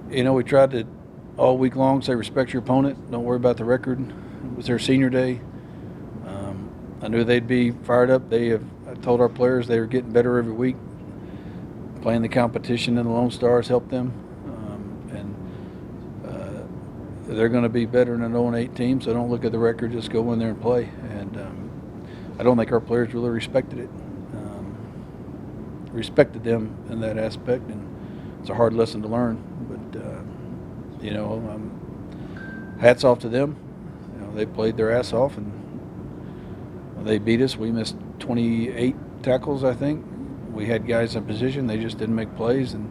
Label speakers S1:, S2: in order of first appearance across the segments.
S1: We tried to all week long say respect your opponent, don't worry about the record. It was their senior day. I knew they'd be fired up. I told our players they were getting better every week. Playing the competition and the Lone Stars helped them. They're going to be better than an 0-8 team, so don't look at the record, just go in there and play. And I don't think our players really respected it. Respected them in that aspect, and it's a hard lesson to learn. But, hats off to them. They played their ass off, and they beat us. We missed 28 tackles, I think. We had guys in position. They just didn't make plays. And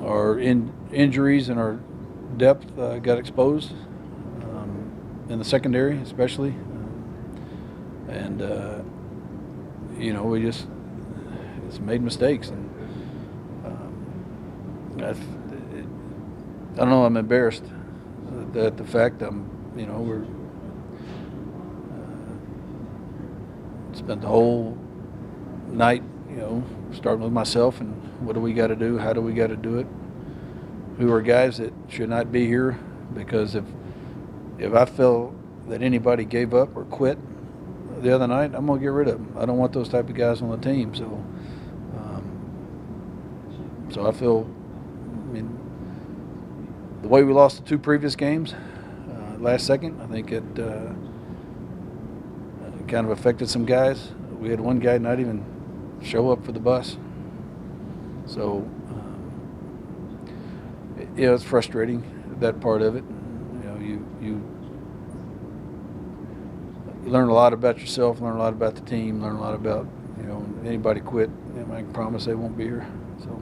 S1: our injuries and our depth got exposed in the secondary, especially. We just made mistakes. And I don't know. I'm embarrassed at the fact we're spent the whole night, starting with myself and what do we got to do? How do we got to do it? Who are guys that should not be here? Because if I feel that anybody gave up or quit the other night, I'm gonna get rid of them. I don't want those type of guys on the team. So I feel, the way we lost the two previous games, last second, I think it kind of affected some guys. We had one guy not even show up for the bus. So, it's frustrating, that part of it. You learn a lot about yourself, learn a lot about the team, learn a lot about, anybody quit, I can promise they won't be here. So,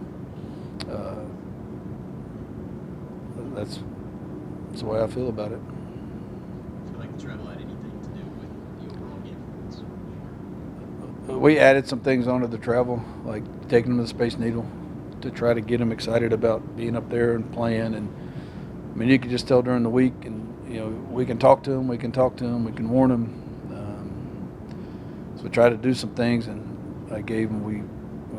S1: that's the way I feel about it.
S2: Do you feel like the travel had anything to do with the overall game performance?
S1: We added some things onto the travel, like taking them to the Space Needle to try to get them excited about being up there and playing. And you can just tell during the week, and we can talk to them, we can warn them. So we tried to do some things, and we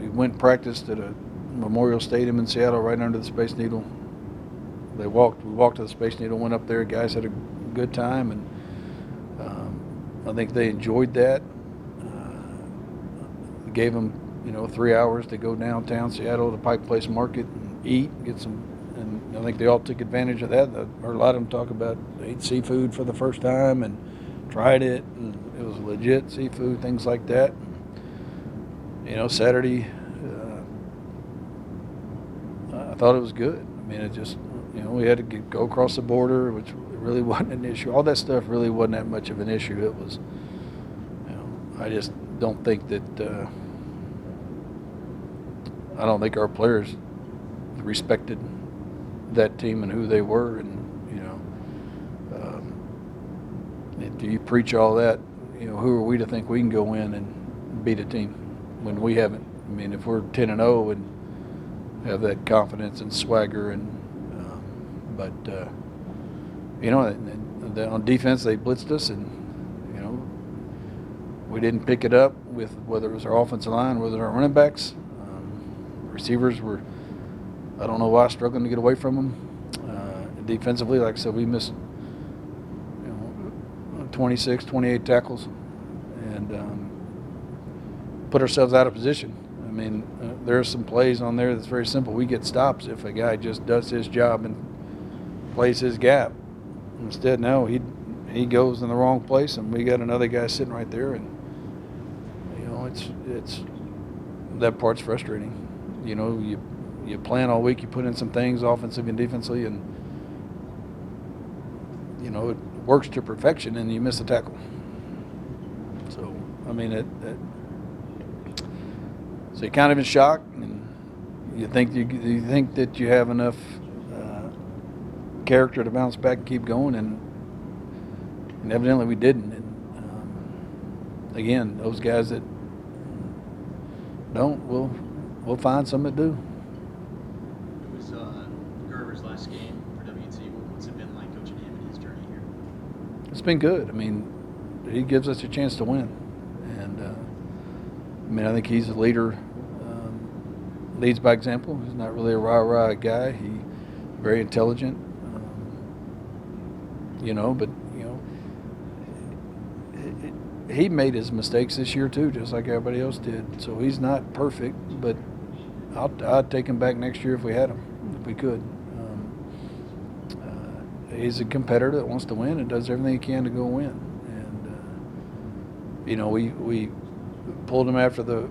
S1: went and practiced at a Memorial Stadium in Seattle, right under the Space Needle. We walked to the Space Needle, went up there. Guys had a good time, and I think they enjoyed that. Gave them, 3 hours to go downtown Seattle to Pike Place Market and eat, get some, and I think they all took advantage of that. I heard a lot of them talk about they ate seafood for the first time and tried it, and it was legit seafood, things like that. Saturday, I thought it was good. It just, we had to go across the border, which really wasn't an issue. All that stuff really wasn't that much of an issue. It was, I just don't think that, I don't think our players respected that team and who they were. And, do you preach all that, who are we to think we can go in and beat a team when we haven't? If we're 10-0 and have that confidence and swagger, and on defense they blitzed us, and we didn't pick it up with whether it was our offensive line, whether our running backs, receivers were, I don't know why, struggling to get away from them. Defensively, like I said, we missed 26, 28 tackles, and put ourselves out of position. There are some plays on there that's very simple. We get stops if a guy just does his job and plays his gap. Instead, no, he goes in the wrong place, and we got another guy sitting right there, and it's that part's frustrating. You plan all week, you put in some things offensively and defensively, and it works to perfection, and you miss a tackle. So so you're kind of in shock, and you think that you have enough character to bounce back and keep going, and evidently we didn't. And again, those guys that don't, we'll find some that do.
S2: It was Gerber's last game for WT. What's it been like coaching him in his journey here?
S1: It's been good. He gives us a chance to win, and I think he's a leader leads by example. He's not really a rah-rah guy. He very intelligent, but he made his mistakes this year too, just like everybody else did. So he's not perfect, but I'd take him back next year if we had him, if we could. He's a competitor that wants to win and does everything he can to go win. And we pulled him after the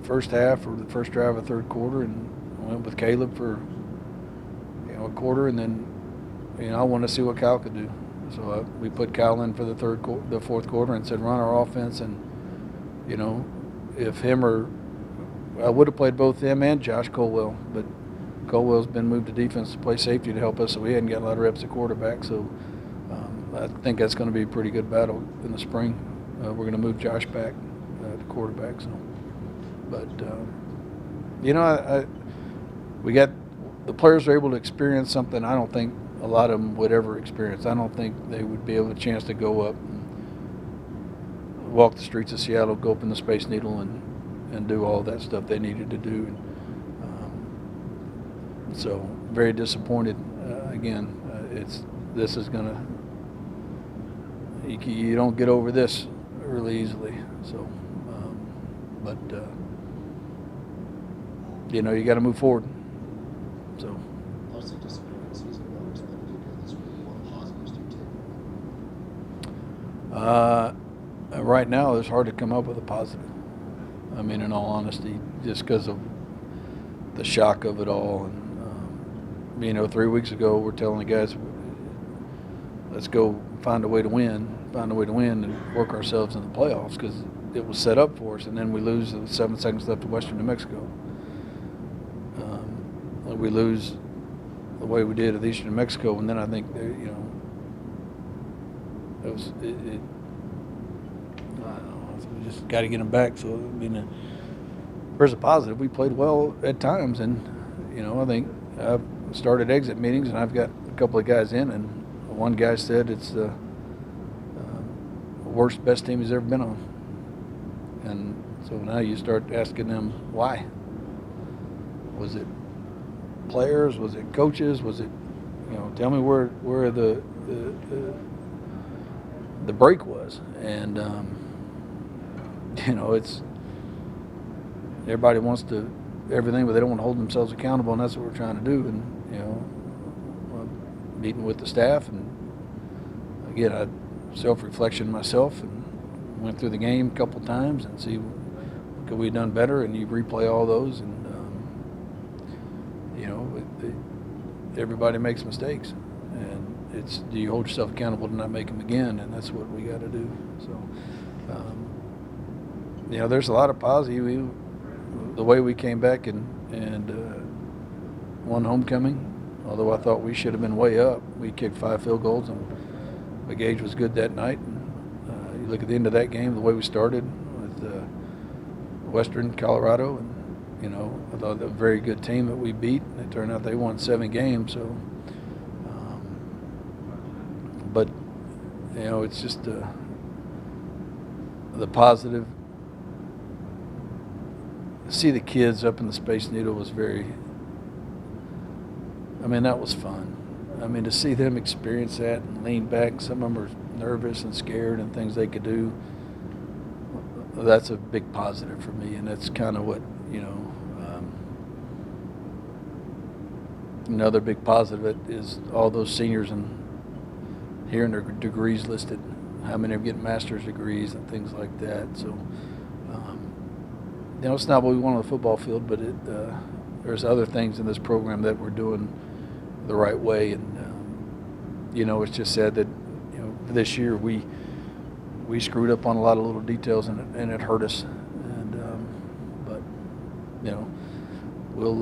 S1: first half or the first drive of the third quarter and went with Caleb for a quarter, and then I wanted to see what Kyle could do. So we put Kyle in for the fourth quarter and said run our offense, and if him or I would have played both him and Josh Colwell, but Colwell's been moved to defense to play safety to help us, so we hadn't got a lot of reps at quarterback. So I think that's going to be a pretty good battle in the spring. We're going to move Josh back to quarterback. So, but we got the players are able to experience something I don't think a lot of them would ever experience. I don't think they would be able to chance to go up and walk the streets of Seattle, go up in the Space Needle, and do all that stuff they needed to do. So very disappointed. Again, this is gonna. You don't get over this really easily. So, you got to move forward. So.
S3: Obviously, disappointing season. What was better to do this week? What positives do you take?
S1: Right now, it's hard to come up with a positive. I mean, in all honesty, just because of the shock of it all. And 3 weeks ago, we're telling the guys, let's go find a way to win, and work ourselves in the playoffs because it was set up for us. And then we lose with 7 seconds left to Western New Mexico. We lose the way we did at Eastern New Mexico, and then I think it was. I don't know. We just got to get them back. So there's a positive. We played well at times, and I think I've started exit meetings, and I've got a couple of guys in, and one guy said it's the worst, best team he's ever been on. And so now you start asking them why. Was it players? Was it coaches? Was it, tell me where the break was. And it's everybody wants to everything, but they don't want to hold themselves accountable, and that's what we're trying to do. And meeting with the staff, and again, I self-reflection myself and went through the game a couple times and see could we have done better, and you replay all those, and everybody makes mistakes, and it's do you hold yourself accountable to not make them again, and that's what we got to do. So there's a lot of positive. The way we came back and won homecoming, although I thought we should have been way up. We kicked 5 field goals, and the gauge was good that night. And you look at the end of that game, the way we started with Western Colorado, and I thought a very good team that we beat. It turned out they won 7 games. So, but it's just the positive. See the kids up in the Space Needle was very. That was fun. To see them experience that and lean back. Some of them are nervous and scared and things they could do. That's a big positive for me, and that's kind of what, another big positive is all those seniors and hearing their degrees listed, how many are getting master's degrees and things like that. So, it's not what we want on the football field, but there's other things in this program that we're doing the right way, and it's just sad that this year we screwed up on a lot of little details, and it hurt us. And but we'll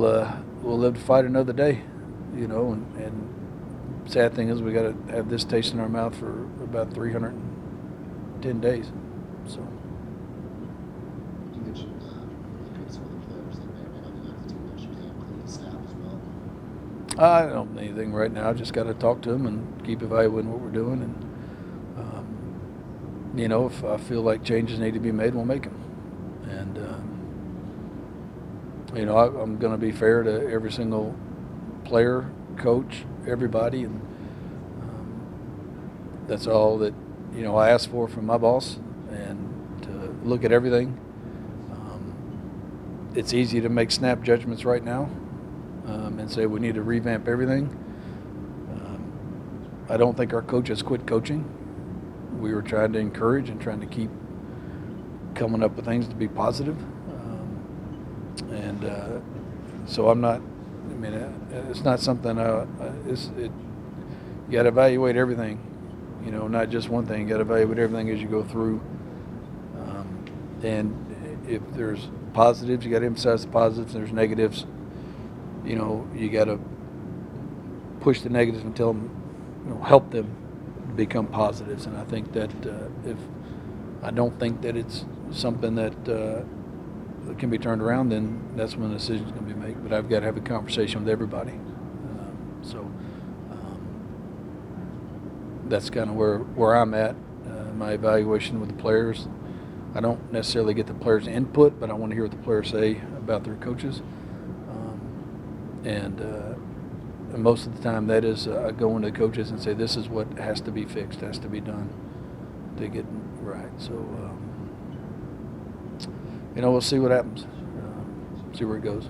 S1: live to fight another day, and sad thing is we got to have this taste in our mouth for about 310 days. So.
S3: You mentioned some of the players that may or may not be on the team next year, including the staff as well.
S1: I don't know anything right now. I just got to talk to them and keep evaluating what we're doing. And, if I feel like changes need to be made, we'll make them. And I'm going to be fair to every single player, coach, everybody, and that's all that I ask for from my boss, and to look at everything. It's easy to make snap judgments right now and say we need to revamp everything. I don't think our coaches quit coaching. We were trying to encourage and trying to keep coming up with things to be positive. So I'm not, it's not something, you got to evaluate everything, not just one thing. You got to evaluate everything as you go through. And if there's positives, you got to emphasize the positives. If there's negatives, you got to push the negatives and tell them, help them become positives. And I think that I don't think that it's something that can be turned around, then that's when the decision's going to be made. But I've got to have a conversation with everybody. That's kind of where I'm at. My evaluation with the players. I don't necessarily get the players' input, but I want to hear what the players say about their coaches. And most of the time that is going to coaches and say, this is what has to be fixed, has to be done to get right. So, we'll see what happens, see where it goes.